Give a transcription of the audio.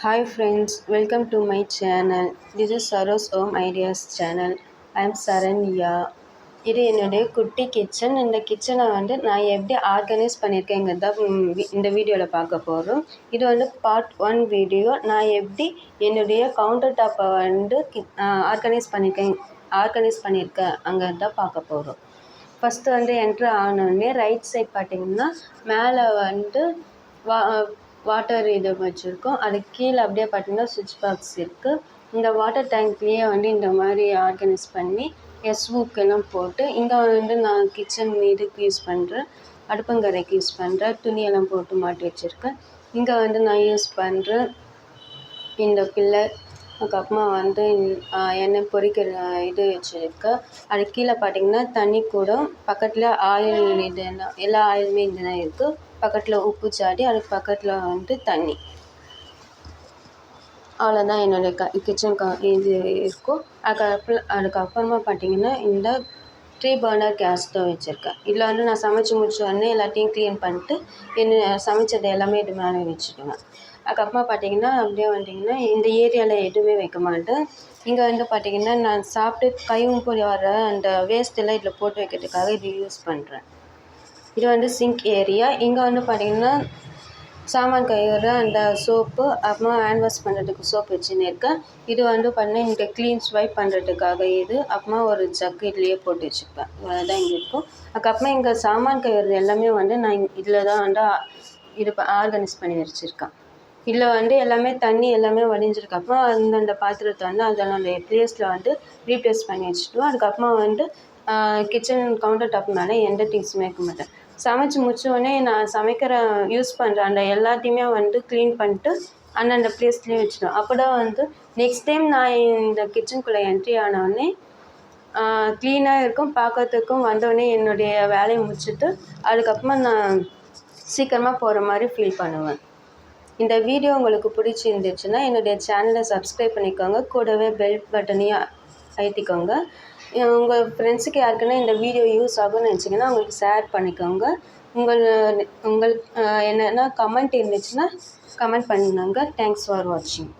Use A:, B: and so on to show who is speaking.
A: Hi friends, welcome to my channel. This is Saro's Home Ideas channel. I am Saranya. இது என்னுடைய குட்டி kitchen. இந்த கிச்சனை நான் எப்படி ஆர்கனைஸ் பண்ணியிருக்கேங்கிறத இந்த வீடியோவில் பார்க்க போகிறோம். இது பார்ட் 1 வீடியோ. நான் எப்படி என்னுடைய கவுண்டர் டாப்பை ஆர்கனைஸ் பண்ணியிருக்கேன் அங்கே பார்க்க போகிறோம். ஃபஸ்ட்டு என்ட்ரு ஆனோடனே ரைட் சைட் பார்த்திங்கன்னா மேலே வா வாட்டர் இது வச்சுருக்கோம். அதுக்கு கீழே அப்படியே பார்த்திங்கன்னா சுவிட்ச் பாக்ஸ் இருக்குது. இந்த வாட்டர் டேங்க்லேயே இந்த மாதிரி ஆர்கனைஸ் பண்ணி எல்லாம் போட்டு இங்கே நான் கிச்சன் இதுக்கு யூஸ் பண்ணுறேன், அடுப்பங்கரைக்கு யூஸ் பண்ணுறேன், துணியெல்லாம் போட்டு மாட்டி வச்சுருக்கேன். இங்கே நான் யூஸ் பண்ணுறேன் இந்த பில்லர். அதுக்கப்புறமா எண்ணெய் பொரிக்கிற இது வச்சுருக்கேன். அது கீழே பார்த்திங்கன்னா தண்ணி கூட, பக்கத்தில் ஆயில் எல்லா ஆயிலுமே இங்கே தான் இருக்குது. பக்கத்தில் உப்பு சாடி, அதுக்கு பக்கத்தில் தண்ணி. அவ்வளோதான் என்னோடய கிச்சன் இது இருக்கும். அதுக்கப்புறமா பார்த்திங்கன்னா இந்த 3 பர்னர் கேஸ் ஸ்டவ் வச்சுருக்கேன். இதில் நான் சமைச்சி முடிச்ச உடனே எல்லாத்தையும் க்ளீன் பண்ணிட்டு சமைச்சது எல்லாமே இது மேலே வச்சுடுவேன். அதுக்கப்புறமா பார்த்திங்கன்னா அப்படியே இந்த ஏரியாவில் எதுவுமே வைக்க மாட்டேன். இங்கே பார்த்திங்கன்னா நான் சாப்பிட்டு கையும் வர அந்த வேஸ்ட்டெல்லாம் இதில் போட்டு வைக்கிறதுக்காக இது யூஸ் பண்ணுறேன். இது சிங்க் ஏரியா. இங்கே பார்த்திங்கன்னா சாமான் கழுவுற அந்த சோப்பு, அப்புறமா ஹேண்ட் வாஷ் பண்ணுறதுக்கு சோப் வச்சுன்னு இருக்கேன். இது பார்த்தீங்கன்னா இங்கே க்ளீன் ஸ்வைப் பண்ணுறதுக்காக இது, அப்புறமா ஒரு ஜக்கு இதுலேயே போட்டு வச்சுப்பேன். அதுதான் இங்கே இருக்கும். அதுக்கப்புறமா இங்கே சாமான் கழுவுறது எல்லாமே நான் இதில் தான் இது ஆர்கனைஸ் பண்ணி வச்சுருக்கேன். இதில் எல்லாமே தண்ணி எல்லாமே வடிஞ்சிருக்கு. அப்புறம் அந்தந்த பாத்திரத்தை அதனுடைய ப்ளேஸில் ரீப்ளேஸ் பண்ணி வச்சுட்டுவோம். அதுக்கப்புறமா கிச்சன் கவுண்டர் டாப் மேலே எந்த திங்ஸுமே வைக்க மாட்டேன். சமைச்சி முடிச்சோடனே நான் யூஸ் பண்ணுற அந்த எல்லாத்தையுமே க்ளீன் பண்ணிட்டு அந்தந்த ப்ளேஸ்லேயே வச்சுடுவேன். அப்போ தான் நெக்ஸ்ட் டைம் நான் இந்த கிச்சனுக்குள்ளே என்ட்ரி ஆனோடனே க்ளீனாக இருக்கும். பார்க்கறதுக்கும் வந்தோடனே என்னுடைய வேலையை முடிச்சுட்டு அதுக்கப்புறமா நான் சீக்கிரமாக போகிற மாதிரி ஃபீல் பண்ணுவேன். இந்த வீடியோ உங்களுக்கு பிடிச்சிருந்துச்சுன்னா என்னுடைய சேனலை சப்ஸ்கிரைப் பண்ணிக்கோங்க. கூடவே பெல் பட்டனையும் அழுத்திக்கோங்க. உங்கள் ஃப்ரெண்ட்ஸுக்கு யாருக்குன்னா இந்த வீடியோ யூஸ் ஆகும்னு நினச்சிங்கன்னா அவங்களுக்கு ஷேர் பண்ணிக்கோங்க. உங்களுக்கு என்னென்னா கமெண்ட் இருந்துச்சுன்னா கமெண்ட் பண்ணுங்க. தேங்க்ஸ் ஃபார் வாட்சிங்.